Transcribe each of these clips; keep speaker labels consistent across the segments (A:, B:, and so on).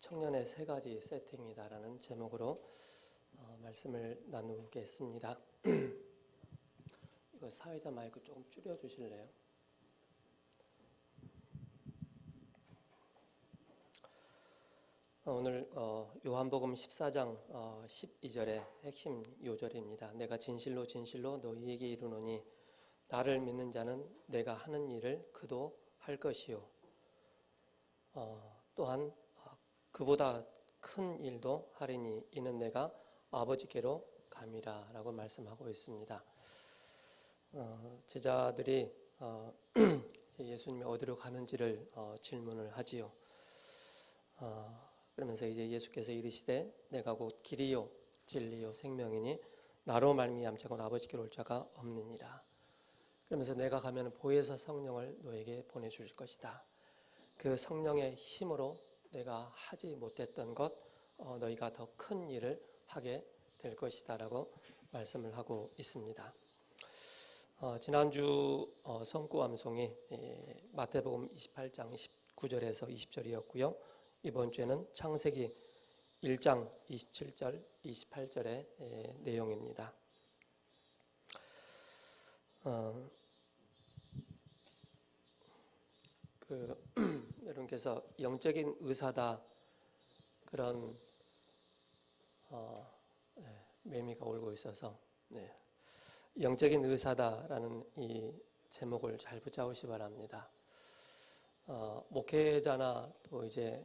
A: 청년의 세 가지 세팅이다라는 제목으로 말씀을 나누겠습니다. 이거 사회자 마이크 조금 줄여주실래요? 오늘 요한복음 14장 12절의 핵심 요절입니다. 내가 진실로 진실로 너희에게 이르노니 나를 믿는 자는 내가 하는 일을 그도 할 것이요 또한 그보다 큰 일도 하리니 이는 내가 아버지께로 감이라 라고 말씀하고 있습니다. 제자들이 예수님이 어디로 가는지를 질문을 하지요. 그러면서 이제 예수께서 이르시되 내가 곧 길이요 진리요 생명이니 나로 말미암자고는 아버지께로 올 자가 없느니라. 그러면서 내가 가면 보혜사 성령을 너에게 보내줄 것이다. 그 성령의 힘으로 내가 하지 못했던 것 너희가 더 큰 일을 하게 될 것이다 라고 말씀을 하고 있습니다. 지난주 성구암송이 마태복음 28장 19절에서 20절이었고요. 이번 주에는 창세기 1장 27절, 28절의 내용입니다. 여러분께서 영적인 의사다 그런 매미가 울고 있어서 영적인 의사다라는 이 제목을 잘 붙잡으시 바랍니다. 목회자나 또 이제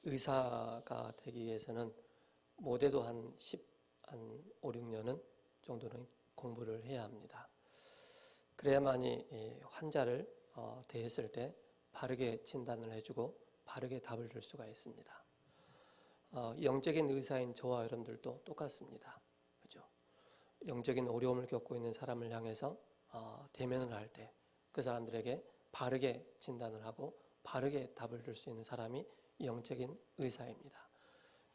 A: 의사가 되기 위해서는 못해도 한 5, 6년은 정도는 공부를 해야 합니다. 그래야만이 환자를 대했을 때 바르게 진단을 해주고 바르게 답을 줄 수가 있습니다. 영적인 의사인 저와 여러분들도 똑같습니다. 그렇죠? 영적인 어려움을 겪고 있는 사람을 향해서 대면을 할 때 그 사람들에게 바르게 진단을 하고 바르게 답을 줄 수 있는 사람이 영적인 의사입니다.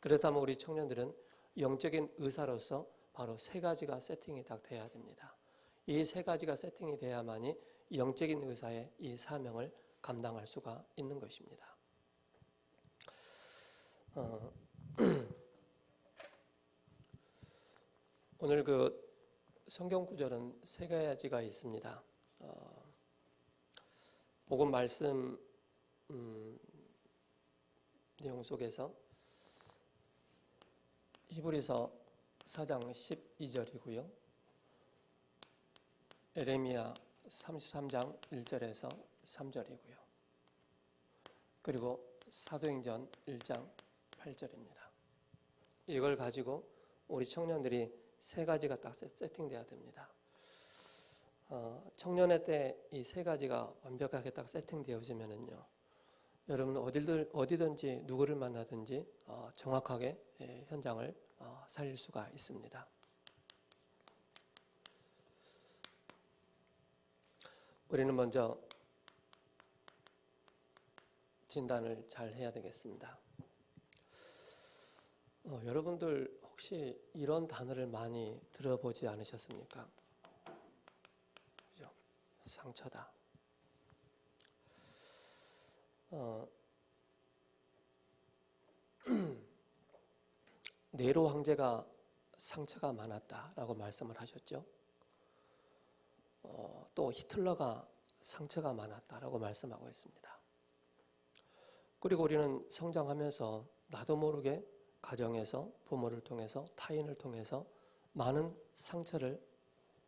A: 그렇다면 우리 청년들은 영적인 의사로서 바로 세 가지가 세팅이 딱 돼야 됩니다. 이 세 가지가 세팅이 돼야만이 영적인 의사의 이 사명을 감당할 수가 있는 것입니다. 오늘 그 성경 구절은 세 가지가 있습니다. 복음 말씀 내용 속에서 히브리서 4장 12절이고요. 에레미야 33장 1절에서 3절이고요. 그리고 사도행전 1장 8절입니다. 이걸 가지고 우리 청년들이 세 가지가 딱 세팅돼야 됩니다. 청년의 때 이 세 가지가 완벽하게 딱 세팅되어지면은요, 여러분 어디든지 누구를 만나든지 정확하게 현장을 살릴 수가 있습니다. 우리는 먼저 진단을 잘 해야 되겠습니다. 여러분들 혹시 이런 단어를 많이 들어보지 않으셨습니까? 그죠? 상처다. 네로 황제가 상처가 많았다라고 말씀을 하셨죠. 또 히틀러가 상처가 많았다라고 말씀하고 있습니다. 그리고 우리는 성장하면서 나도 모르게 가정에서 부모를 통해서 타인을 통해서 많은 상처를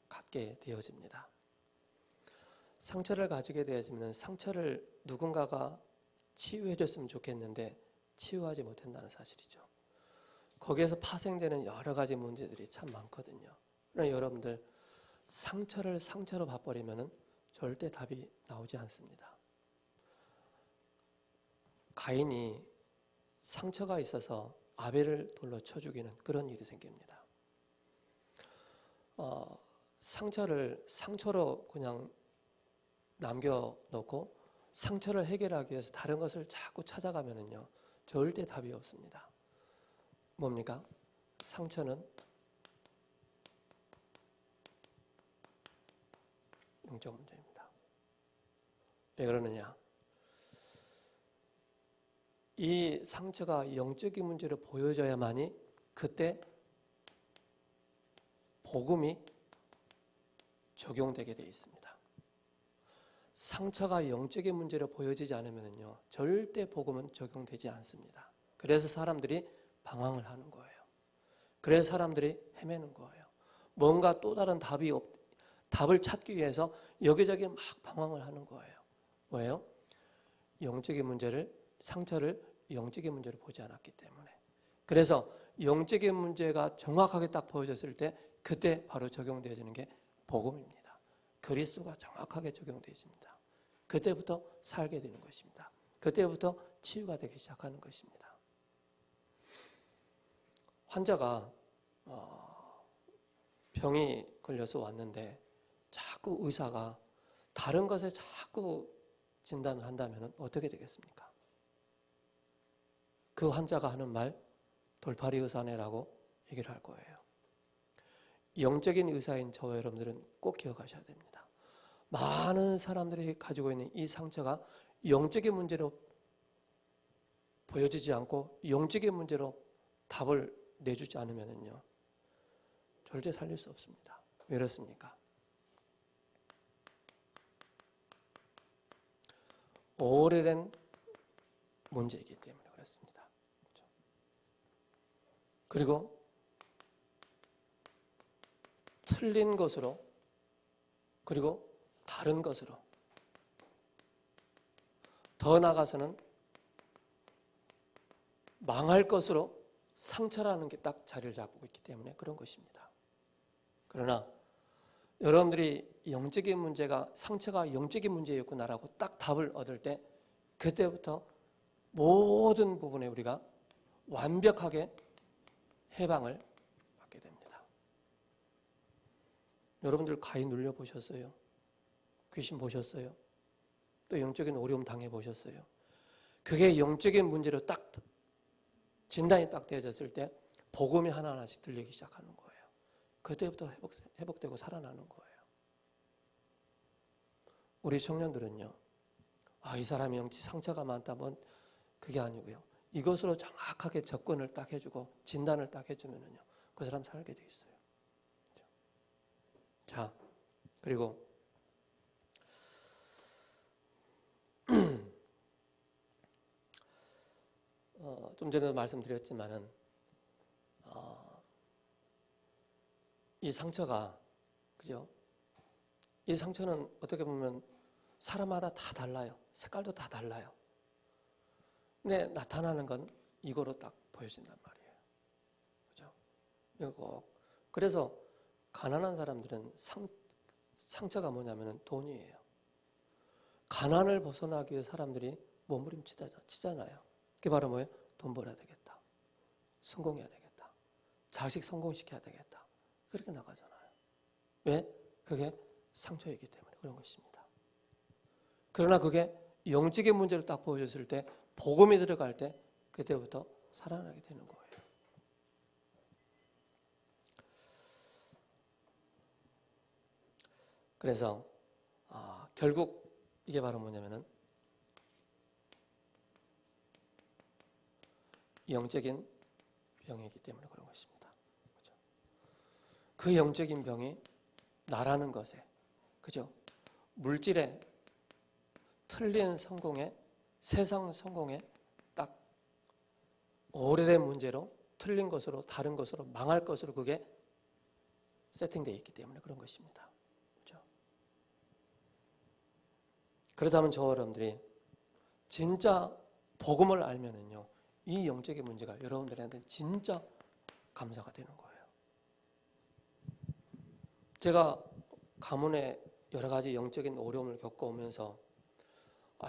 A: 갖게 되어집니다. 상처를 가지게 되어지면 상처를 누군가가 치유해 줬으면 좋겠는데 치유하지 못한다는 사실이죠. 거기에서 파생되는 여러 가지 문제들이 참 많거든요. 그러나 여러분들 상처를 상처로 봐버리면 절대 답이 나오지 않습니다. 가인이 상처가 있어서 아벨을 돌로 쳐 죽이는 그런 일이 생깁니다. 상처를 상처로 그냥 남겨놓고 상처를 해결하기 위해서 다른 것을 자꾸 찾아가면은요, 절대 답이 없습니다. 뭡니까? 상처는 영적 문제입니다. 왜 그러느냐? 이 상처가 영적인 문제로 보여져야만이 그때 복음이 적용되게 되어 있습니다. 상처가 영적인 문제로 보여지지 않으면요, 절대 복음은 적용되지 않습니다. 그래서 사람들이 방황을 하는 거예요. 그래서 사람들이 헤매는 거예요. 뭔가 또 다른 답을 찾기 위해서 여기저기 막 방황을 하는 거예요. 뭐예요? 영적인 문제를, 상처를 영적인 문제로 보지 않았기 때문에. 그래서 영적인 문제가 정확하게 딱 보여졌을 때 그때 바로 적용되어지는 게 복음입니다. 그리스도가 정확하게 적용되어집니다. 그때부터 살게 되는 것입니다. 그때부터 치유가 되기 시작하는 것입니다. 환자가 병이 걸려서 왔는데 자꾸 의사가 다른 것에 자꾸 진단을 한다면 어떻게 되겠습니까? 그 환자가 하는 말, 돌팔이 의사네라고 얘기를 할 거예요. 영적인 의사인 저와 여러분들은 꼭 기억하셔야 됩니다. 많은 사람들이 가지고 있는 이 상처가 영적인 문제로 보여지지 않고 영적인 문제로 답을 내주지 않으면요, 절대 살릴 수 없습니다. 왜 그렇습니까? 오래된 문제이기 때문에 그렇습니다. 그리고 틀린 것으로, 그리고 다른 것으로, 더 나아가서는 망할 것으로 상처라는 게 딱 자리를 잡고 있기 때문에 그런 것입니다. 그러나 여러분들이 영적인 문제가, 상처가 영적인 문제였구나라고 딱 답을 얻을 때 그때부터 모든 부분에 우리가 완벽하게 해방을 받게 됩니다. 여러분들 가히 눌려보셨어요? 귀신 보셨어요? 또 영적인 어려움 당해보셨어요? 그게 영적인 문제로 딱 진단이 딱 되어졌을 때 복음이 하나하나씩 들리기 시작하는 거예요. 그때부터 회복되고 살아나는 거예요. 우리 청년들은요, 이 사람이 영적 상처가 많다, 그게 아니고요. 이것으로 정확하게 접근을 딱 해주고 진단을 딱 해주면요, 그 사람 살게 돼 있어요. 자, 그리고 좀 전에도 말씀드렸지만은 이 상처가, 그죠? 이 상처는 어떻게 보면 사람마다 다 달라요. 색깔도 다 달라요. 근데 나타나는 건 이거로 딱 보여진단 말이에요. 그죠? 이거 그래서 가난한 사람들은 상처가 뭐냐면은 돈이에요. 가난을 벗어나기 위해 사람들이 몸부림치잖아요. 그게 바로 뭐예요? 돈 벌어야 되겠다. 성공해야 되겠다. 자식 성공시켜야 되겠다. 그렇게 나가잖아요. 왜? 그게 상처이기 때문에 그런 것입니다. 그러나 그게 영적인 문제로 딱 보여졌을 때, 복음이 들어갈 때 그때부터 살아나게 되는 거예요. 그래서 결국 이게 바로 뭐냐면은 영적인 병이기 때문에 그런 것입니다. 그죠? 그 영적인 병이 나라는 것에, 그죠? 물질에, 틀린 성공에, 세상 성공에 딱 오래된 문제로, 틀린 것으로, 다른 것으로, 망할 것으로 그게 세팅되어 있기 때문에 그런 것입니다. 그죠? 그렇다면 저와 여러분들이 진짜 복음을 알면은요, 이 영적인 문제가 여러분들한테 진짜 감사가 되는 거예요. 제가 가문에 여러 가지 영적인 어려움을 겪어오면서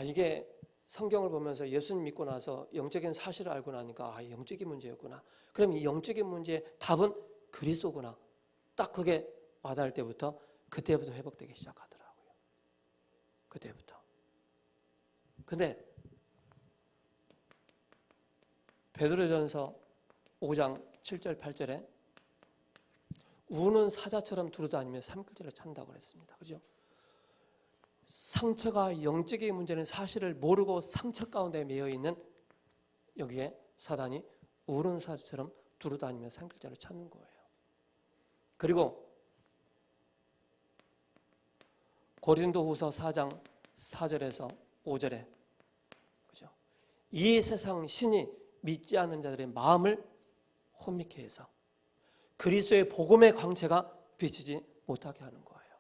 A: 이게 성경을 보면서 예수님 믿고 나서 영적인 사실을 알고 나니까 영적인 문제였구나. 그럼 이 영적인 문제의 답은 그리스도구나. 딱 그게 와닿을 때부터 그때부터 회복되기 시작하더라고요. 그때부터. 근데 베드로전서 5장 7절 8절에 우는 사자처럼 두루다니며 산길들을 찬다고 그랬습니다. 그죠? 상처가 영적인 문제는 사실을 모르고 상처 가운데 매여 있는 여기에 사단이 우는 사자처럼 두루다니며 산길자를 찾는 거예요. 그리고 고린도후서 4장 4절에서 5절에 그죠? 이 세상 신이 믿지 않는 자들의 마음을 혼미케 해서 그리스도의 복음의 광채가 비치지 못하게 하는 거예요.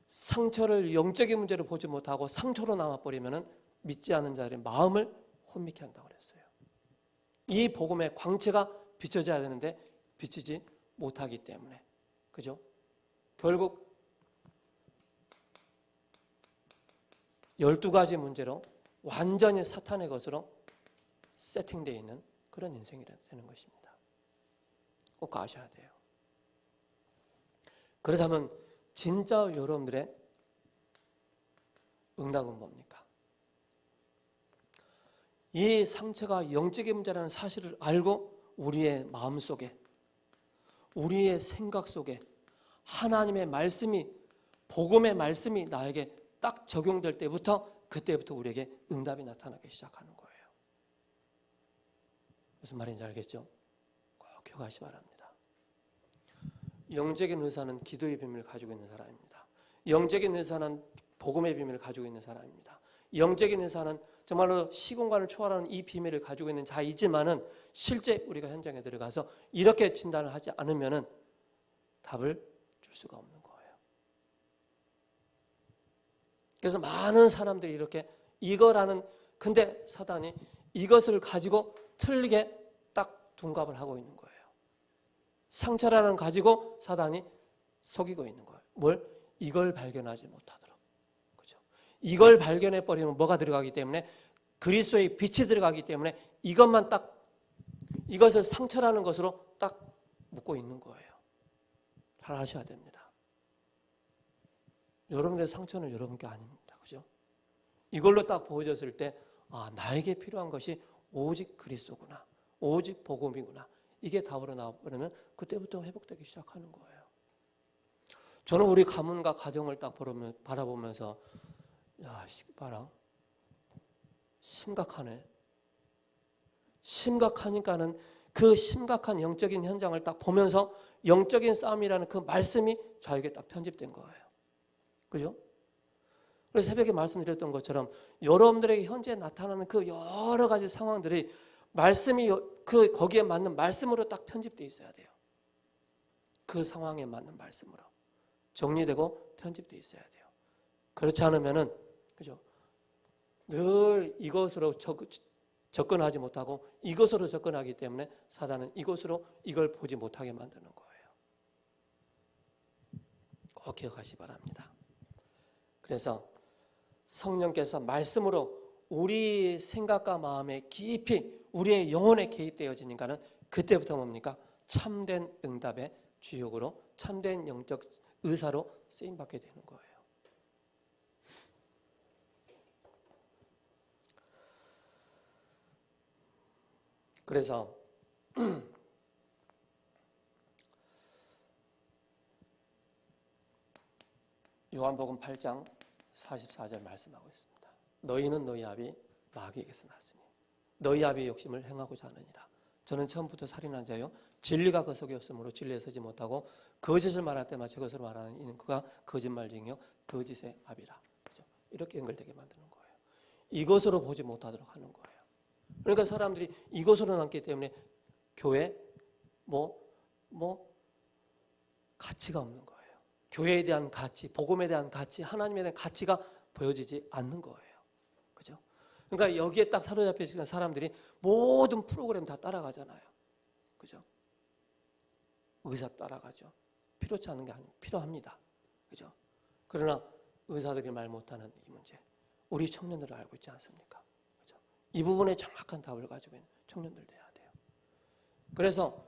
A: 상처를 영적인 문제로 보지 못하고 상처로 남아버리면 믿지 않는 자들의 마음을 혼미케 한다고 그랬어요. 이 복음의 광채가 비춰져야 되는데 비치지 못하기 때문에 그죠? 결국 12가지 문제로 완전히 사탄의 것으로 세팅되어 있는 그런 인생이 되는 것입니다. 꼭 아셔야 돼요. 그렇다면 진짜 여러분들의 응답은 뭡니까? 이 상처가 영적인 문제라는 사실을 알고 우리의 마음속에, 우리의 생각 속에 하나님의 말씀이, 복음의 말씀이 나에게 딱 적용될 때부터 그때부터 우리에게 응답이 나타나기 시작하는 거예요. 무슨 말인지 알겠죠? 꼭 기억하시기 바랍니다. 영적인 의사는 기도의 비밀을 가지고 있는 사람입니다. 영적인 의사는 복음의 비밀을 가지고 있는 사람입니다. 영적인 의사는 정말로 시공간을 초월하는 이 비밀을 가지고 있는 자이지만은 실제 우리가 현장에 들어가서 이렇게 진단을 하지 않으면은 답을 줄 수가 없는 거예요. 그래서 많은 사람들이 이렇게 이거라는, 근데 사단이 이것을 가지고 틀리게 딱 둔갑을 하고 있는 거예요. 상처라는 가지고 사단이 속이고 있는 거예요. 뭘? 이걸 발견하지 못하도록. 그죠? 이걸 발견해 버리면 뭐가 들어가기 때문에 그리스도의 빛이 들어가기 때문에 이것만 딱, 이것을 상처라는 것으로 딱 묶고 있는 거예요. 잘 아셔야 됩니다. 여러분의 상처는 여러분께 아닙니다. 그죠? 이걸로 딱 보여졌을 때, 아, 나에게 필요한 것이 오직 그리스도구나. 오직 복음이구나. 이게 답으로 나와버리면 그때부터 회복되기 시작하는 거예요. 저는 우리 가문과 가정을 딱 바라보면서, 야, 봐라. 심각하네. 심각하니까는 그 심각한 영적인 현장을 딱 보면서 영적인 싸움이라는 그 말씀이 저에게 딱 편집된 거예요. 그죠? 그래서 새벽에 말씀드렸던 것처럼 여러분들에게 현재 나타나는 그 여러 가지 상황들이 말씀이 그 거기에 맞는 말씀으로 딱 편집되어 있어야 돼요. 그 상황에 맞는 말씀으로 정리되고 편집되어 있어야 돼요. 그렇지 않으면은 그죠? 늘 이것으로 접근하지 못하고 이것으로 접근하기 때문에 사단은 이것으로 이걸 보지 못하게 만드는 거예요. 꼭 기억하시기 바랍니다. 그래서 성령께서 말씀으로 우리 생각과 마음에 깊이 우리의 영혼에 개입되어지니까는 그때부터 뭡니까? 참된 응답의 주역으로 참된 영적 의사로 쓰임받게 되는 거예요. 그래서 요한복음 8장 44절 말씀하고 있습니다. 너희는 너희 아비 마귀에게서 났으니 너희 아비의 욕심을 행하고자 하느니라. 저는 처음부터 살인한 자요 진리가 그 속에 없으므로 진리에 서지 못하고 거짓을 말할 때마다 저것으로 말하는 이는 그가 거짓말쟁이요 거짓의 아비라. 그렇죠? 이렇게 연결되게 만드는 거예요. 이것으로 보지 못하도록 하는 거예요. 그러니까 사람들이 이것으로 남기 때문에 교회 가치가 없는 거예요. 교회에 대한 가치, 복음에 대한 가치, 하나님에 대한 가치가 보여지지 않는 거예요. 그죠? 그러니까 여기에 딱 사로잡혀 있는 사람들이 모든 프로그램 다 따라가잖아요. 그죠? 의사 따라가죠. 필요치 않은 게 아니고 필요합니다. 그죠? 그러나 의사들이 말 못하는 이 문제, 우리 청년들을 알고 있지 않습니까? 그죠? 이 부분에 정확한 답을 가지고 있는 청년들 돼야 돼요. 그래서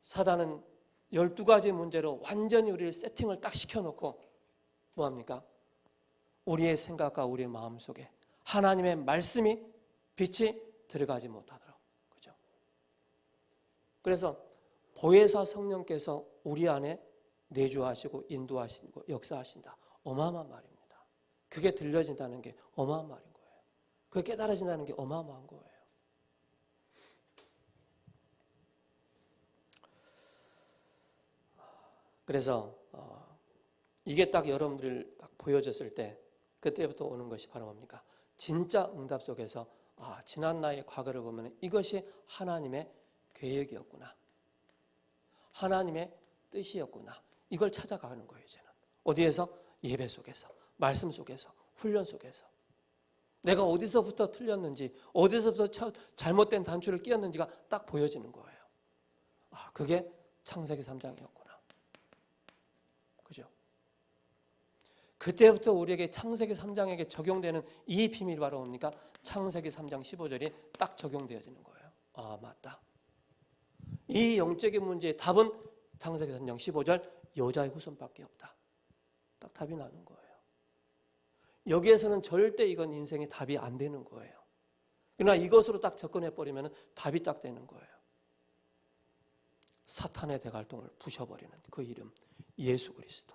A: 사단은 12가지 문제로 완전히 우리를 세팅을 딱 시켜놓고 뭐합니까? 우리의 생각과 우리의 마음 속에 하나님의 말씀이 빛이 들어가지 못하도록. 그죠? 그래서 보혜사 성령께서 우리 안에 내주하시고 인도하시고 역사하신다. 어마어마한 말입니다. 그게 들려진다는 게 어마어마한 말인 거예요. 그게 깨달아진다는 게 어마어마한 거예요. 그래서 이게 딱 여러분들 딱 보여졌을 때 그때부터 오는 것이 바로 뭡니까? 진짜 응답 속에서 지난 나의 과거를 보면 이것이 하나님의 계획이었구나. 하나님의 뜻이었구나. 이걸 찾아가는 거예요. 이제는. 어디에서? 예배 속에서, 말씀 속에서, 훈련 속에서. 내가 어디서부터 틀렸는지, 어디서부터 잘못된 단추를 끼웠는지가 딱 보여지는 거예요. 그게 창세기 3장이었구나. 그죠? 그때부터 우리에게 창세기 3장에게 적용되는 이 비밀이 바로 뭡니까? 창세기 3장 15절이 딱 적용되어지는 거예요. 맞다. 이 영적인 문제의 답은 창세기 3장 15절 여자의 후손밖에 없다. 딱 답이 나는 거예요. 여기에서는 절대 이건 인생의 답이 안 되는 거예요. 그러나 이것으로 딱 접근해버리면 답이 딱 되는 거예요. 사탄의 대갈통을 부셔버리는 그 이름 예수 그리스도.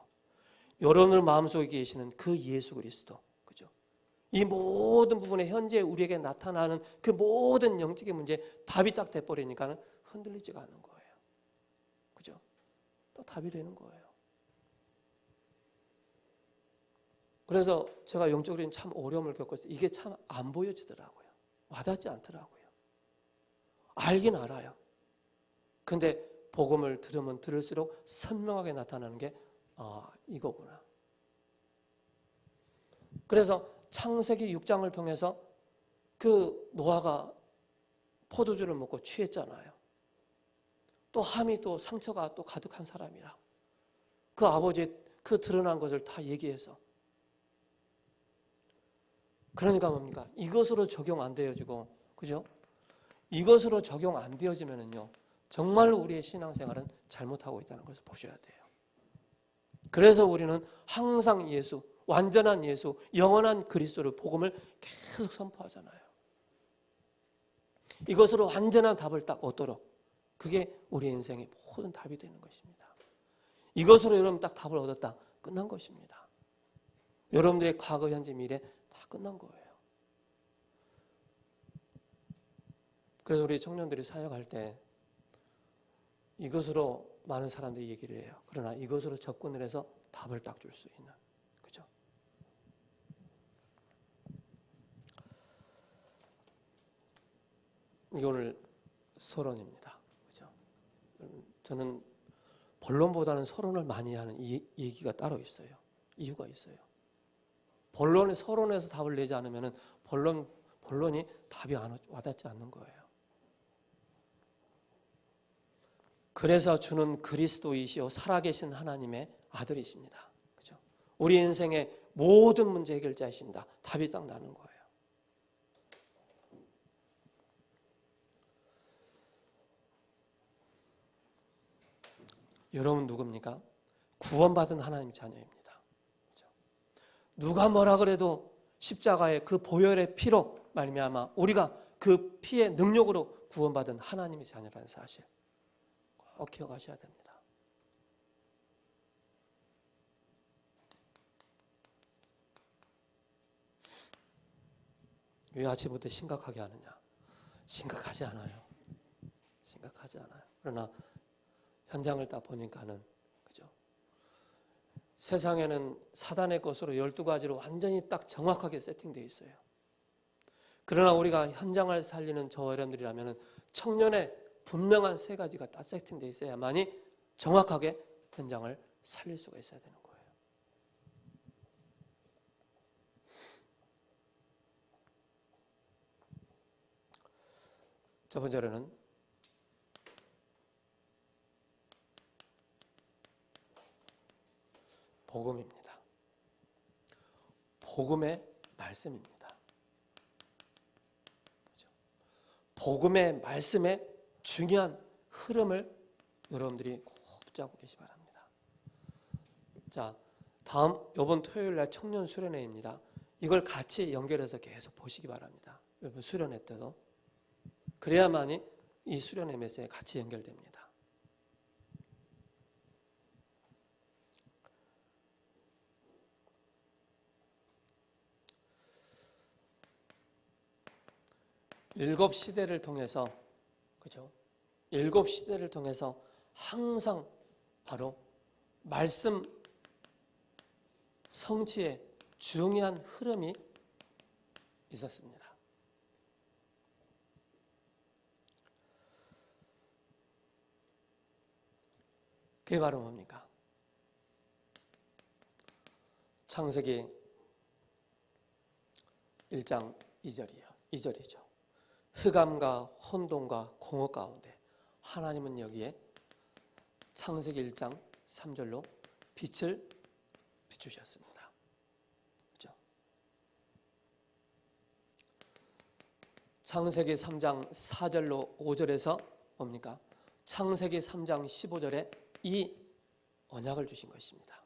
A: 여러분들 마음속에 계시는 그 예수 그리스도. 그죠? 이 모든 부분에 현재 우리에게 나타나는 그 모든 영적인 문제에 답이 딱 돼버리니까 흔들리지가 않는 거예요. 그죠? 또 답이 되는 거예요. 그래서 제가 영적으로 참 어려움을 겪었어요. 이게 참 안 보여지더라고요. 와닿지 않더라고요. 알긴 알아요. 근데 복음을 들으면 들을수록 선명하게 나타나는 게 이거구나. 그래서 창세기 6장을 통해서 그 노아가 포도주를 먹고 취했잖아요. 또 함이 또 상처가 또 가득한 사람이라. 그 아버지의 그 드러난 것을 다 얘기해서. 그러니까 뭡니까? 이것으로 적용 안 되어지고, 그죠? 이것으로 적용 안 되어지면은요, 정말로 우리의 신앙생활은 잘못하고 있다는 것을 보셔야 돼요. 그래서 우리는 항상 예수, 완전한 예수, 영원한 그리스도를 복음을 계속 선포하잖아요. 이것으로 완전한 답을 딱 얻도록 그게 우리 인생의 모든 답이 되는 것입니다. 이것으로 여러분 딱 답을 얻었다. 끝난 것입니다. 여러분들의 과거, 현재, 미래 다 끝난 거예요. 그래서 우리 청년들이 사역할 때 이것으로 많은 사람들이 얘기를 해요. 그러나 이것으로 접근을 해서 답을 딱 줄 수 있는. 그죠? 이게 오늘 서론입니다. 그죠? 저는 본론보다는 서론을 많이 하는 이 얘기가 따로 있어요. 이유가 있어요. 본론의 서론에서 답을 내지 않으면 본론이 답이 와닿지 않는 거예요. 그래서 주는 그리스도이시오 살아계신 하나님의 아들이십니다. 그죠? 우리 인생의 모든 문제 해결자이십니다. 답이 딱 나는 거예요. 여러분 누굽니까? 구원받은 하나님 자녀입니다. 그죠? 누가 뭐라 그래도 십자가의 그 보혈의 피로 말미암아 우리가 그 피의 능력으로 구원받은 하나님의 자녀라는 사실 꼭 기억하셔야 됩니다. 왜 아침부터 심각하게 하느냐? 심각하지 않아요. 심각하지 않아요. 그러나 현장을 딱 보니까는 그죠? 세상에는 사단의 것으로 12가지로 완전히 딱 정확하게 세팅되어 있어요. 그러나 우리가 현장을 살리는 저와 여러분들이라면 청년의 분명한 3가지가 딱 세팅되어 있어야만이 정확하게 현장을 살릴 수가 있어야 되는 거예요. 첫 번째로는 복음입니다. 복음의 말씀입니다. 그렇죠? 복음의 말씀의 중요한 흐름을 여러분들이 꼭 붙잡고 계시 바랍니다. 자, 다음 이번 토요일 날 청년 수련회입니다. 이걸 같이 연결해서 계속 보시기 바랍니다. 여러분 수련회 때도 그래야만이 이 수련회 메시지에 같이 연결됩니다. 일곱 시대를 통해서 그죠? 7 시대를 통해서 항상 바로 말씀 성취의 중요한 흐름이 있었습니다. 그게 바로 뭡니까? 창세기 1장 2절이죠. 흑암과 혼돈과 공허 가운데 하나님은 여기에 창세기 1장 3절로 빛을 비추셨습니다. 그렇죠? 창세기 3장 4절로 5절에서 뭡니까? 창세기 3장 15절에 이 언약을 주신 것입니다.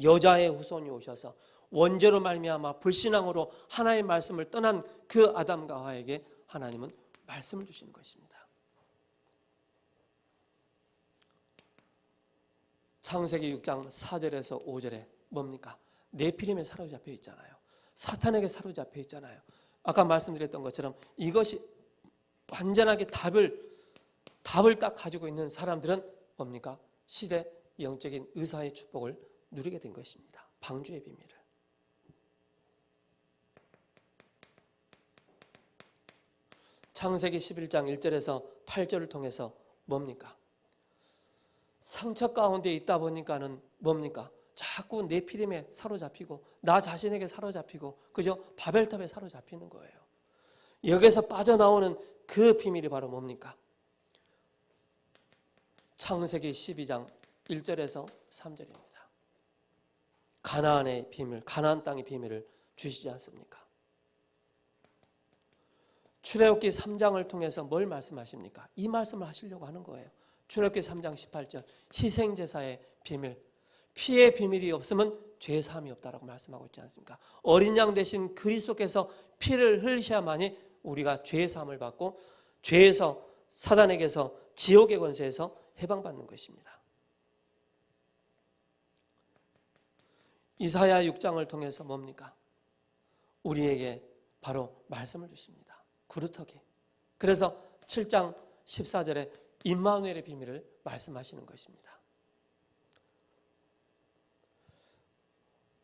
A: 여자의 후손이 오셔서 원죄로 말미암아 불신앙으로 하나님의 말씀을 떠난 그 아담과 하와에게 하나님은 말씀을 주시는 것입니다. 창세기 6장 4절에서 5절에 뭡니까? 네피림에 사로잡혀 있잖아요. 사탄에게 사로잡혀 있잖아요. 아까 말씀드렸던 것처럼 이것이 완전하게 답을 딱 가지고 있는 사람들은 뭡니까? 시대 영적인 의사의 축복을 누리게 된 것입니다. 방주의 비밀을. 창세기 11장 1절에서 8절을 통해서 뭡니까? 상처 가운데 있다 보니까는 뭡니까? 자꾸 네피림에 사로잡히고 나 자신에게 사로잡히고 그죠? 바벨탑에 사로잡히는 거예요. 여기서 빠져나오는 그 비밀이 바로 뭡니까? 창세기 12장 1절에서 3절입니다. 가나안의 비밀, 가나안 땅의 비밀을 주시지 않습니까? 출애굽기 3장을 통해서 뭘 말씀하십니까? 이 말씀을 하시려고 하는 거예요. 출애굽기 3장 18절 희생제사의 비밀, 피의 비밀이 없으면 죄 사함이 없다라고 말씀하고 있지 않습니까? 어린 양 대신 그리스도께서 피를 흘리셔야만이 우리가 죄 사함을 받고 죄에서 사단에게서 지옥의 권세에서 해방받는 것입니다. 이사야 6장을 통해서 뭡니까? 우리에게 바로 말씀을 주십니다. 구루터기. 그래서 7장 14절에 임마누엘의 비밀을 말씀하시는 것입니다.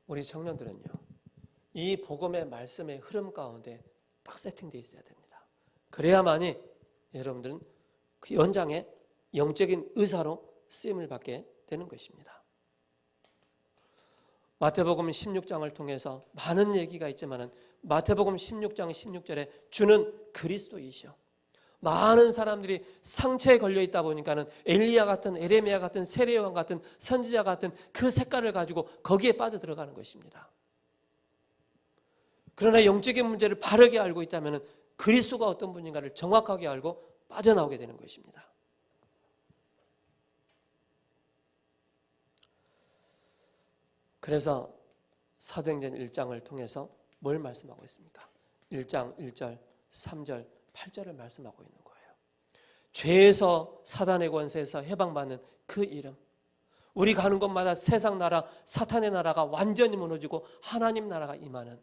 A: 우리 청년들은요, 이 복음의 말씀의 흐름 가운데 딱 세팅되어 있어야 됩니다. 그래야만이 여러분들은 그 연장의 영적인 의사로 쓰임을 받게 되는 것입니다. 마태복음 16장을 통해서 많은 얘기가 있지만은 마태복음 16장 16절에 주는 그리스도이시오. 많은 사람들이 상처에 걸려 있다 보니까는 엘리야 같은 에레미야 같은 세례요한 같은 선지자 같은 그 색깔을 가지고 거기에 빠져 들어가는 것입니다. 그러나 영적인 문제를 바르게 알고 있다면은 그리스도가 어떤 분인가를 정확하게 알고 빠져나오게 되는 것입니다. 그래서 사도행전 1장을 통해서 뭘 말씀하고 있습니까? 1장 1절, 3절, 8절을 말씀하고 있는 거예요. 죄에서 사단의 권세에서 해방받는 그 이름. 우리 가는 곳마다 세상 나라, 사탄의 나라가 완전히 무너지고 하나님 나라가 임하는,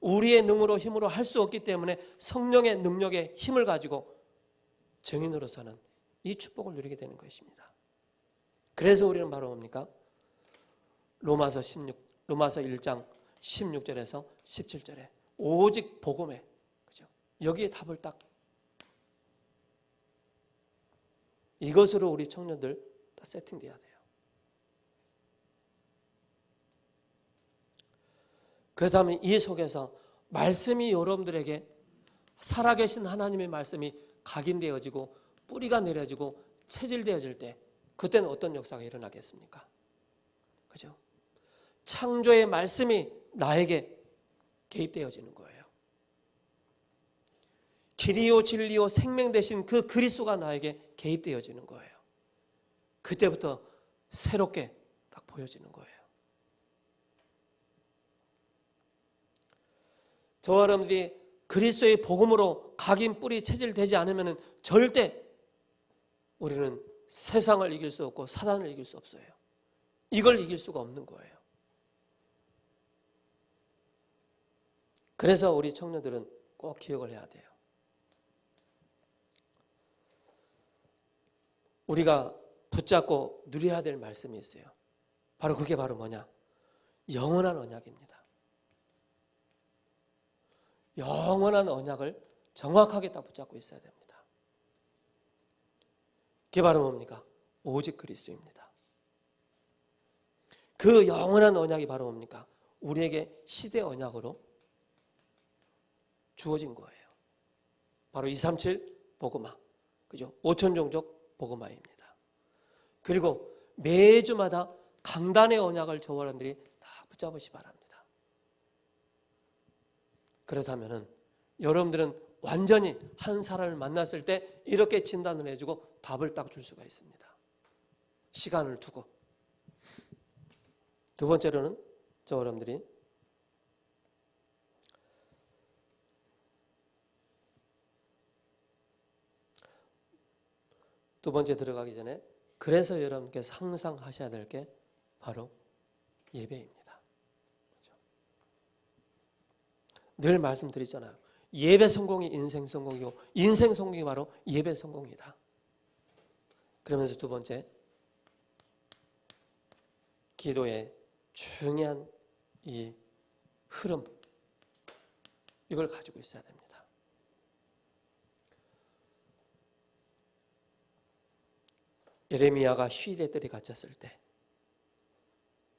A: 우리의 능으로 힘으로 할 수 없기 때문에 성령의 능력의 힘을 가지고 증인으로서는 이 축복을 누리게 되는 것입니다. 그래서 우리는 바로 뭡니까? 로마서 1장 16절에서 17절에 오직 복음에, 그죠? 여기에 답을 딱 이것으로 우리 청년들 다 세팅돼야 돼요. 그렇다면 이 속에서 말씀이 여러분들에게 살아계신 하나님의 말씀이 각인되어지고 뿌리가 내려지고 체질되어질 때 그때는 어떤 역사가 일어나겠습니까? 그죠? 창조의 말씀이 나에게 개입되어지는 거예요. 길이요 진리요 생명 되신 그 그리스도가 나에게 개입되어지는 거예요. 그때부터 새롭게 딱 보여지는 거예요. 저와 여러분들이 그리스도의 복음으로 각인 뿌리 체질되지 않으면 절대 우리는 세상을 이길 수 없고 사단을 이길 수 없어요. 이걸 이길 수가 없는 거예요. 그래서 우리 청년들은 꼭 기억을 해야 돼요. 우리가 붙잡고 누려야 될 말씀이 있어요. 그게 바로 뭐냐? 영원한 언약입니다. 영원한 언약을 정확하게 딱 붙잡고 있어야 됩니다. 그게 바로 뭡니까? 오직 그리스도입니다. 그 영원한 언약이 바로 뭡니까? 우리에게 시대 언약으로 주어진 거예요. 바로 237 복음화, 그죠? 5천 종족 복음화입니다. 그리고 매주마다 강단의 언약을 저와 여러분들이 다 붙잡으시 바랍니다. 그렇다면은 여러분들은 완전히 한 사람을 만났을 때 이렇게 진단을 해주고 답을 딱 줄 수가 있습니다. 시간을 두고. 두 번째로는 저와 여러분들이 두 번째 들어가기 전에 그래서 여러분께서 항상 하셔야 될 게 바로 예배입니다. 그렇죠? 늘 말씀드리잖아요. 예배 성공이 인생 성공이고 인생 성공이 바로 예배 성공이다. 그러면서 두 번째, 기도의 중요한 이 흐름, 이걸 가지고 있어야 됩니다. 예레미야가 시대 뜰이 갇혔을 때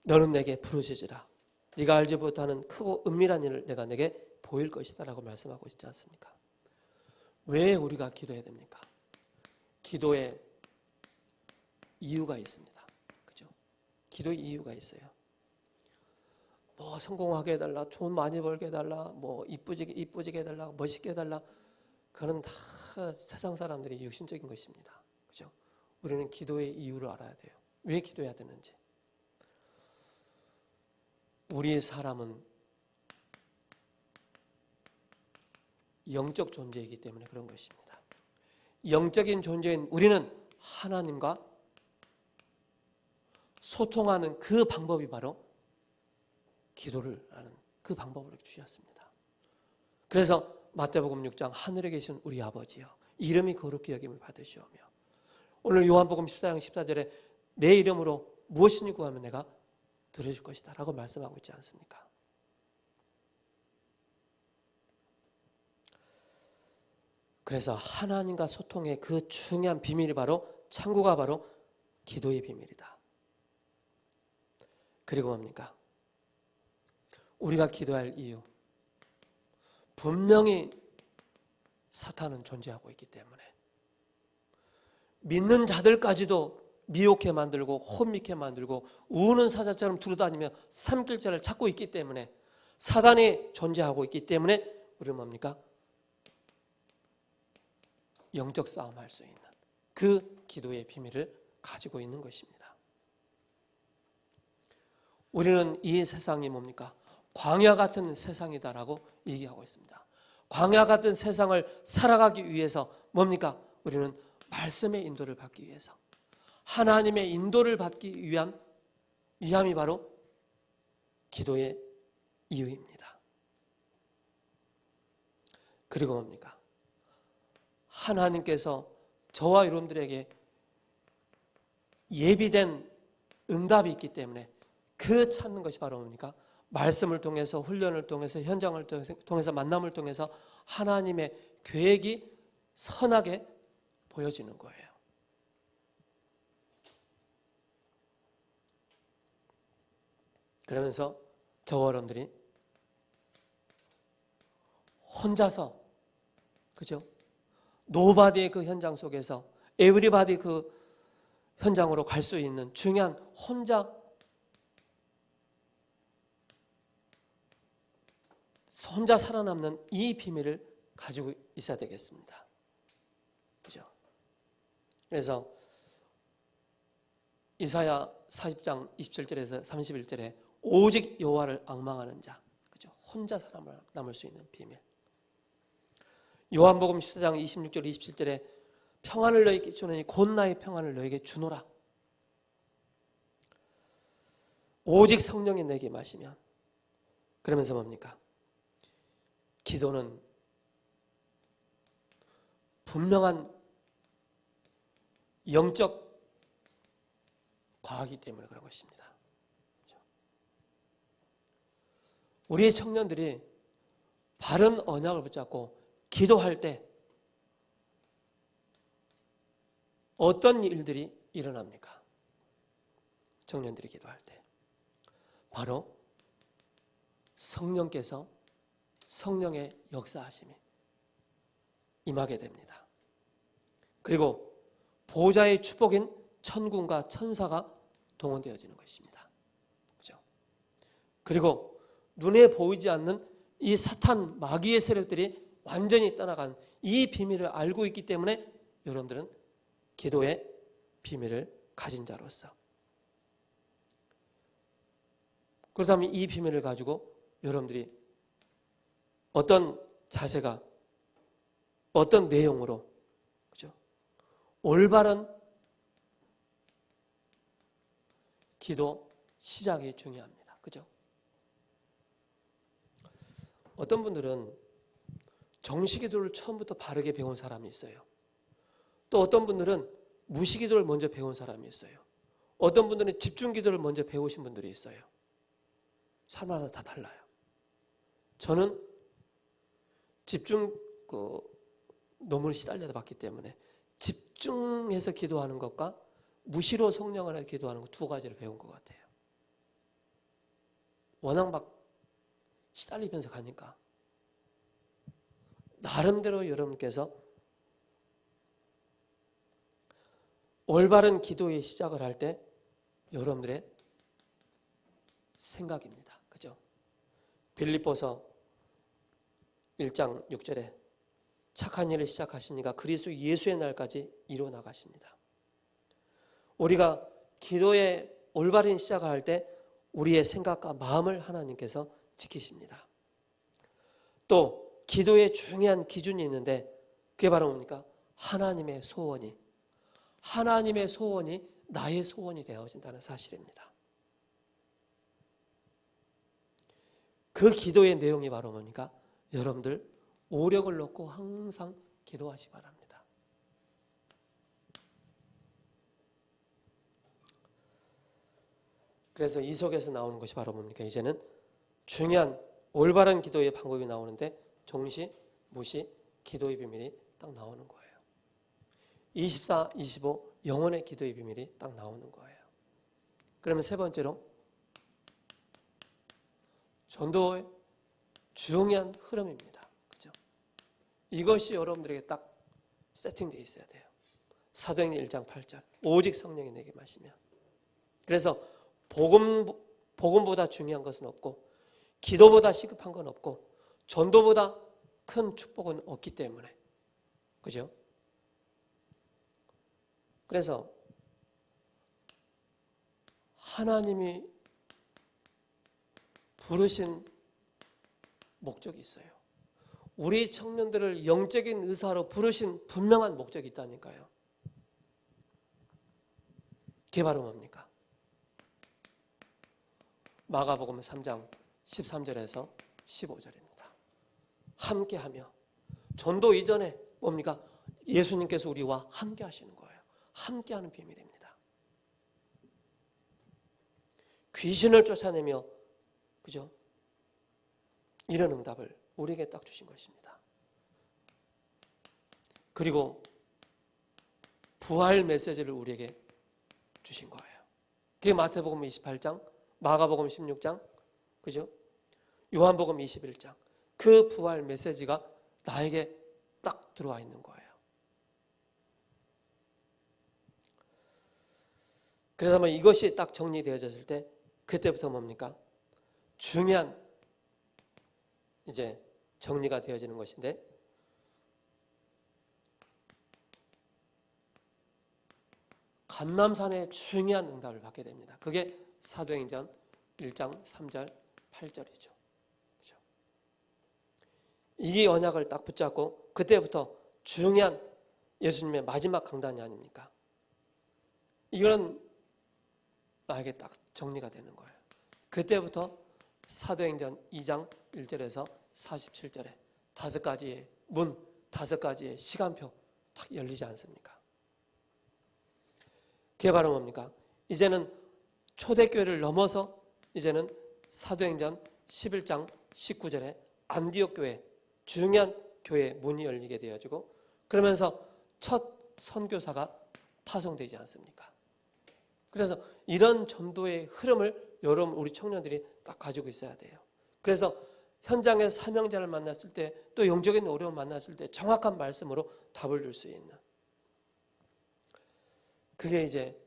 A: 너는 내게 부르짖으라. 네가 알지 못하는 크고 은밀한 일을 내가 내게 보일 것이다 라고 말씀하고 있지 않습니까? 왜 우리가 기도해야 됩니까? 기도에 이유가 있습니다. 그죠? 기도의 이유가 있어요. 뭐 성공하게 해달라, 돈 많이 벌게 해달라, 뭐 이쁘지게 해달라, 멋있게 해달라, 그건 다 세상 사람들이 육신적인 것입니다. 그죠? 우리는 기도의 이유를 알아야 돼요. 왜 기도해야 되는지. 우리 사람은 영적 존재이기 때문에 그런 것입니다. 영적인 존재인 우리는 하나님과 소통하는 그 방법이 바로 기도를 하는 그 방법으로 주셨습니다. 그래서 마태복음 6장 하늘에 계신 우리 아버지여 이름이 거룩히 여김을 받으시오며 오늘 요한복음 14장 14절에 내 이름으로 무엇이니 구하면 내가 들으실 것이다 라고 말씀하고 있지 않습니까? 그래서 하나님과 소통의 그 중요한 비밀이 바로 창구가 바로 기도의 비밀이다. 그리고 뭡니까? 우리가 기도할 이유, 분명히 사탄은 존재하고 있기 때문에 믿는 자들까지도 미혹해 만들고 혼미케 만들고 우는 사자처럼 두루다니며 삼킬자를 찾고 있기 때문에 사단이 존재하고 있기 때문에 우리는 뭡니까? 영적 싸움할 수 있는 그 기도의 비밀을 가지고 있는 것입니다. 우리는 이 세상이 뭡니까? 광야 같은 세상이다라고 얘기하고 있습니다. 광야 같은 세상을 살아가기 위해서 뭡니까? 우리는 말씀의 인도를 받기 위해서 하나님의 인도를 받기 위함이 바로 기도의 이유입니다. 그리고 뭡니까? 하나님께서 저와 여러분들에게 예비된 응답이 있기 때문에 그 찾는 것이 바로 뭡니까? 말씀을 통해서 훈련을 통해서 현장을 통해서 만남을 통해서 하나님의 계획이 선하게 보여지는 거예요. 그러면서 저와 여러분들이 혼자서 그죠? 노바디의 그 현장 속에서 에브리바디 그 현장으로 갈 수 있는 중요한 혼자 살아남는 이 비밀을 가지고 있어야 되겠습니다. 그죠? 그래서 이사야 40장 27절에서 31절에 오직 여호와를 앙망하는 자, 그죠? 혼자 살아남을 수 있는 비밀. 요한복음 14장 26절 27절에 평안을 너희에게 주노니 곧 나의 평안을 너희에게 주노라. 오직 성령이 내게 마시면 그러면서 뭡니까? 기도는 분명한 영적 과학이기 때문에 그런 것입니다. 우리 청년들이 바른 언약을 붙잡고 기도할 때 어떤 일들이 일어납니까? 청년들이 기도할 때 바로 성령께서 성령의 역사하심이 임하게 됩니다. 그리고 보호자의 축복인 천군과 천사가 동원되어지는 것입니다. 그죠? 그리고 눈에 보이지 않는 이 사탄 마귀의 세력들이 완전히 떠나간 이 비밀을 알고 있기 때문에 여러분들은 기도의 비밀을 가진 자로서, 그렇다면 이 비밀을 가지고 여러분들이 어떤 자세가, 어떤 내용으로, 그죠? 올바른 기도 시작이 중요합니다. 그죠? 어떤 분들은 정시기도를 처음부터 바르게 배운 사람이 있어요. 또 어떤 분들은 무시기도를 먼저 배운 사람이 있어요. 어떤 분들은 집중기도를 먼저 배우신 분들이 있어요. 사람마다 다 달라요. 저는 너무 시달려 봤기 때문에 집중해서 기도하는 것과 무시로 성령을 기도하는 것 두 가지를 배운 것 같아요. 워낙 막 시달리면서 가니까 나름대로 여러분께서 올바른 기도의 시작을 할 때 여러분들의 생각입니다. 그죠? 빌립보서 1장 6절에 착한 일을 시작하시니까 그리스도 예수의 날까지 이루어 나가십니다. 우리가 기도의 올바른 시작을 할 때 우리의 생각과 마음을 하나님께서 지키십니다. 또 기도에 중요한 기준이 있는데 그게 바로 뭡니까? 하나님의 소원이 나의 소원이 되어진다는 사실입니다. 그 기도의 내용이 바로 뭡니까? 여러분들 오력을 놓고 항상 기도하시기 바랍니다. 그래서 이 속에서 나오는 것이 바로 뭡니까? 이제는 중요한 올바른 기도의 방법이 나오는데 정시, 무시, 기도의 비밀이 딱 나오는 거예요. 24, 25 영혼의 기도의 비밀이 딱 나오는 거예요. 그러면 세 번째로 전도의 중요한 흐름입니다. 그죠? 이것이 여러분들에게 딱 세팅되어 있어야 돼요. 사도행전 1장 8절 오직 성령이 내게 마시면. 그래서 복음보다 중요한 것은 없고 기도보다 시급한 건 없고 전도보다 큰 축복은 없기 때문에. 그죠? 그래서 하나님이 부르신 목적이 있어요. 우리 청년들을 영적인 의사로 부르신 분명한 목적이 있다니까요. 그게 바로 뭡니까? 마가복음 3장 13절에서 15절입니다. 함께하며 전도 이전에 뭡니까? 예수님께서 우리와 함께 하시는 거예요. 함께하는 비밀입니다. 귀신을 쫓아내며 그죠? 이런 응답을 우리에게 딱 주신 것입니다. 그리고 부활 메시지를 우리에게 주신 거예요. 그게 마태복음 28장, 마가복음 16장, 그죠? 요한복음 21장. 그 부활 메시지가 나에게 딱 들어와 있는 거예요. 그래서 뭐 이것이 딱 정리되어졌을 때 그때부터 뭡니까? 중요한 이제 정리가 되어지는 것인데 감람산의 중요한 응답을 받게 됩니다. 그게 사도행전 1장 3절 8절이죠. 그렇죠? 이 언약을 딱 붙잡고 그때부터 중요한 예수님의 마지막 강단이 아닙니까? 이건 나에게 딱 정리가 되는 거예요. 그때부터 사도행전 2장 1절에서 47절에 5가지의 문, 5가지의 시간표 딱 열리지 않습니까? 그게 바로 뭡니까? 이제는 초대교회를 넘어서 이제는 사도행전 11장 19절에 안디옥 교회, 중요한 교회 문이 열리게 되어지고 그러면서 첫 선교사가 파송되지 않습니까? 그래서 이런 전도의 흐름을 여러분 우리 청년들이 딱 가지고 있어야 돼요. 그래서 현장에 사명자를 만났을 때 또 영적인 어려움을 만났을 때 정확한 말씀으로 답을 줄 수 있는, 그게 이제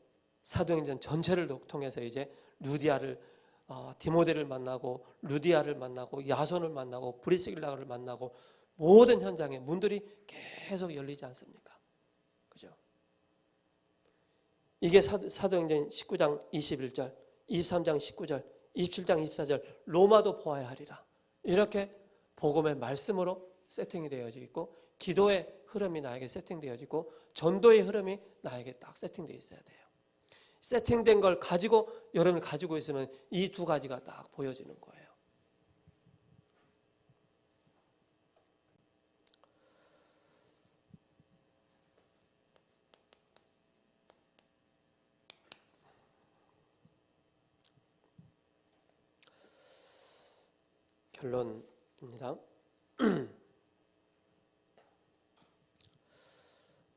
A: 사도행전 전체를 통해서 이제 루디아를 디모데를 만나고 루디아를 만나고 야손을 만나고 브리스길라를 만나고 모든 현장에 문들이 계속 열리지 않습니까? 그죠? 이게 사도행전 19장 21절, 23장 19절, 27장 24절 로마도 보아야 하리라. 이렇게 복음의 말씀으로 세팅이 되어져 있고 기도의 흐름이 나에게 세팅되어지고 전도의 흐름이 나에게 딱 세팅되어 있어야 돼요. 세팅된 걸 가지고 여러분이 가지고 있으면 이 두 가지가 딱 보여지는 거예요. 결론입니다.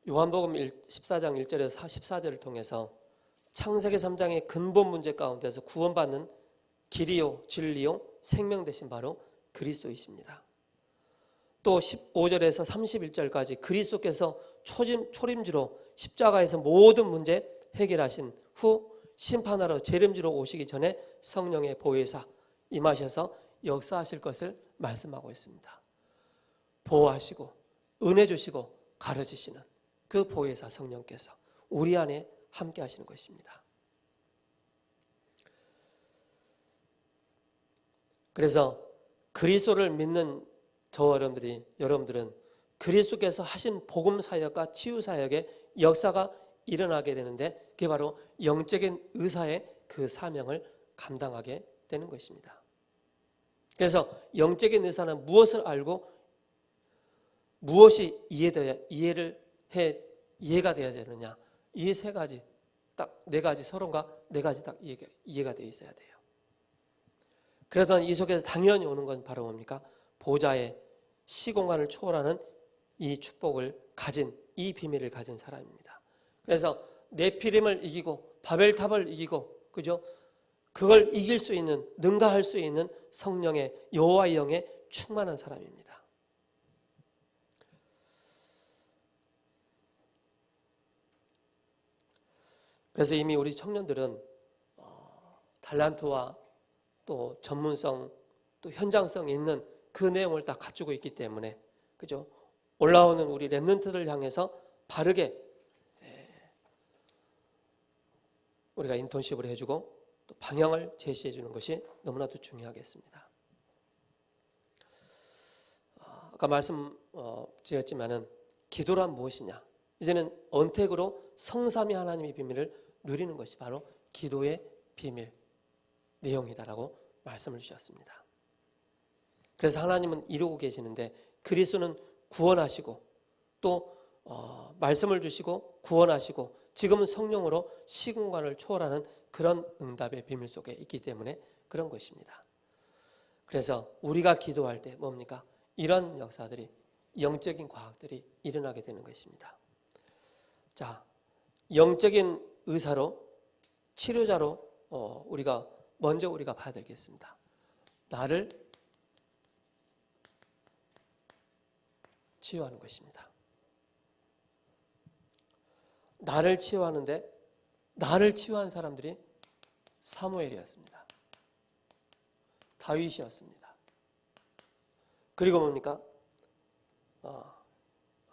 A: 요한복음 14장 1절에서 14절을 통해서 창세기 3장의 근본 문제 가운데서 구원받는 길이요 진리요 생명 되신 바로 그리스도이십니다. 또 15절에서 31절까지 그리스도께서 초림주로 십자가에서 모든 문제 해결하신 후 심판하러 재림주로 오시기 전에 성령의 보혜사 임하셔서 역사하실 것을 말씀하고 있습니다. 보호하시고 은혜 주시고 가르치시는 그 보혜사 성령께서 우리 안에 함께 하시는 것입니다. 그래서 그리스도를 믿는 저와 여러분들은 그리스도께서 하신 복음 사역과 치유 사역의 역사가 일어나게 되는데 그게 바로 영적인 의사의 그 사명을 감당하게 되는 것입니다. 그래서 영적인 의사는 무엇을 알고 무엇이 이해가 되어야 되느냐, 이 세 가지, 딱 네 가지, 서론과 네 가지 딱 이해가 되어 있어야 돼요. 그러던 이 속에서 당연히 오는 건 바로 뭡니까? 보좌의 시공간을 초월하는 이 축복을 가진, 이 비밀을 가진 사람입니다. 그래서 네피림을 이기고 바벨탑을 이기고, 그죠? 그걸 이길 수 있는, 능가할 수 있는 성령의 여호와의 영에 충만한 사람입니다. 그래서 이미 우리 청년들은 달란트와 또 전문성, 또 현장성 있는 그 내용을 다 갖추고 있기 때문에, 그죠? 올라오는 우리 렘넌트들 향해서 바르게 우리가 인턴십을 해주고 또 방향을 제시해 주는 것이 너무나도 중요하겠습니다. 아까 말씀 드렸지만은 기도란 무엇이냐? 이제는 언택으로 성삼위 하나님의 비밀을 누리는 것이 바로 기도의 비밀 내용이다라고 말씀을 주셨습니다. 그래서 하나님은 이루고 계시는데 그리스도는 구원하시고 또 말씀을 주시고 구원하시고 지금은 성령으로 시공간을 초월하는 그런 응답의 비밀 속에 있기 때문에 그런 것입니다. 그래서 우리가 기도할 때 뭡니까? 이런 역사들이, 영적인 과학들이 일어나게 되는 것입니다. 자, 영적인 의사로, 치료자로 우리가 봐야 되겠습니다. 나를 치유하는 것입니다. 나를 치유하는데 나를 치유한 사람들이 사무엘이었습니다. 다윗이었습니다. 그리고 뭡니까?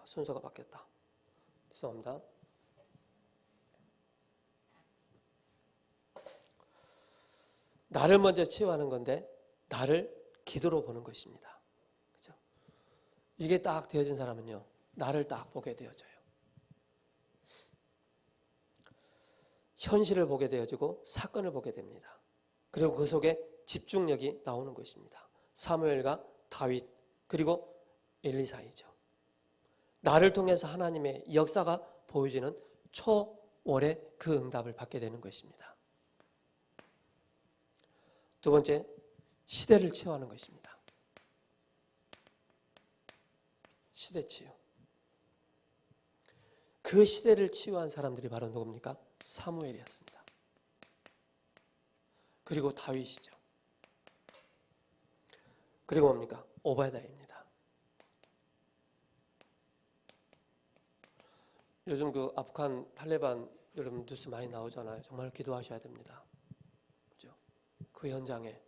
A: 순서가 바뀌었다. 죄송합니다. 나를 먼저 치유하는 건데 나를 기도로 보는 것입니다. 그렇죠? 이게 딱 되어진 사람은요, 나를 딱 보게 되어져요. 현실을 보게 되어지고 사건을 보게 됩니다. 그리고 그 속에 집중력이 나오는 것입니다. 사무엘과 다윗 그리고 엘리사이죠. 나를 통해서 하나님의 역사가 보여지는 초월의 그 응답을 받게 되는 것입니다. 두 번째, 시대를 치유하는 것입니다. 시대 치유. 그 시대를 치유한 사람들이 바로 누굽니까? 사무엘이었습니다. 그리고 다윗이죠. 그리고 뭡니까? 오바댜입니다. 요즘 그 아프간 탈레반 여러분 뉴스 많이 나오잖아요. 정말 기도하셔야 됩니다. 그죠? 그 현장에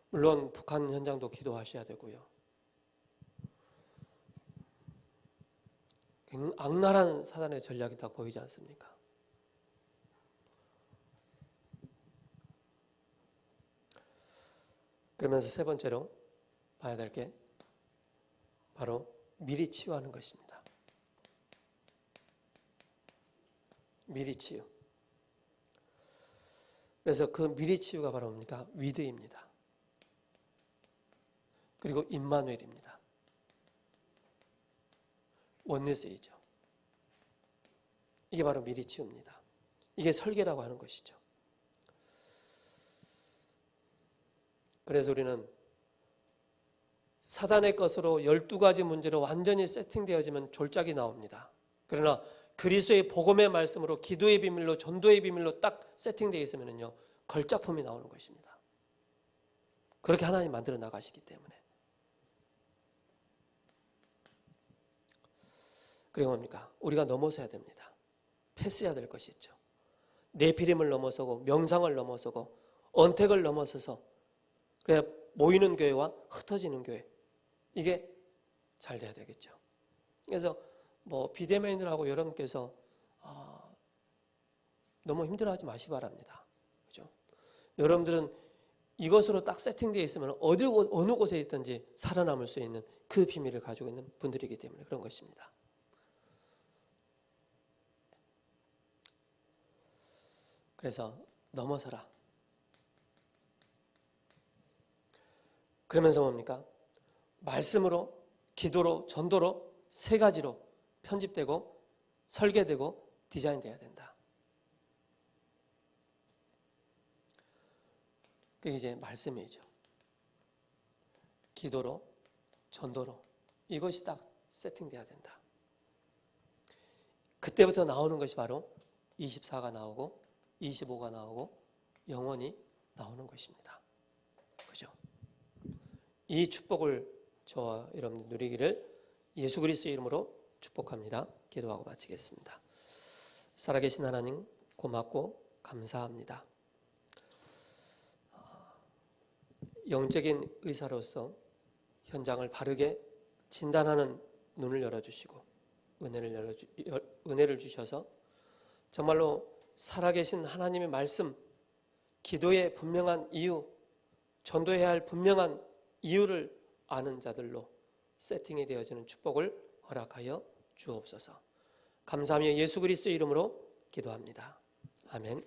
A: 물론 북한 현장도 기도하셔야 되고요. 악랄한 사단의 전략이 다 보이지 않습니까? 그러면서 세 번째로 봐야 될 게 바로 미리 치유하는 것입니다. 미리 치유. 그래서 그 미리 치유가 바로 뭡니까? 위드입니다. 그리고 임마누엘입니다. 원네스이죠. 이게 바로 미리 치유입니다. 이게 설계라고 하는 것이죠. 그래서 우리는 사단의 것으로 12가지 문제로 완전히 세팅되어지면 졸작이 나옵니다. 그러나 그리스도의 복음의 말씀으로 기도의 비밀로 전도의 비밀로 딱 세팅되어 있으면요 걸작품이 나오는 것입니다. 그렇게 하나님 만들어 나가시기 때문에. 그리고 뭡니까? 우리가 넘어서야 됩니다. 패스해야 될 것이 있죠. 네피림을 넘어서고 명상을 넘어서고 언택을 넘어서서 그냥 모이는 교회와 흩어지는 교회 이게 잘 돼야 되겠죠. 그래서 뭐 비대면이라고 여러분께서 너무 힘들어하지 마시기 바랍니다. 그죠? 여러분들은 이것으로 딱 세팅되어 있으면 어느 곳에 있든지 살아남을 수 있는 그 비밀을 가지고 있는 분들이기 때문에 그런 것입니다. 그래서 넘어서라. 그러면서 뭡니까? 말씀으로, 기도로, 전도로 세 가지로 편집되고 설계되고 디자인돼야 된다. 그게 이제 말씀이죠. 기도로, 전도로 이것이 딱 세팅돼야 된다. 그때부터 나오는 것이 바로 24가 나오고 25가 나오고 영원히 나오는 것입니다. 그죠? 이 축복을 저와 여러분 누리기를 예수 그리스도의 이름으로 축복합니다. 기도하고 마치겠습니다. 살아계신 하나님 고맙고 감사합니다. 영적인 의사로서 현장을 바르게 진단하는 눈을 열어주시고 은혜를 주셔서 정말로 살아계신 하나님의 말씀, 기도의 분명한 이유, 전도해야 할 분명한 이유를 아는 자들로 세팅이 되어지는 축복을 허락하여 주옵소서. 감사하며 예수 그리스도의 이름으로 기도합니다. 아멘.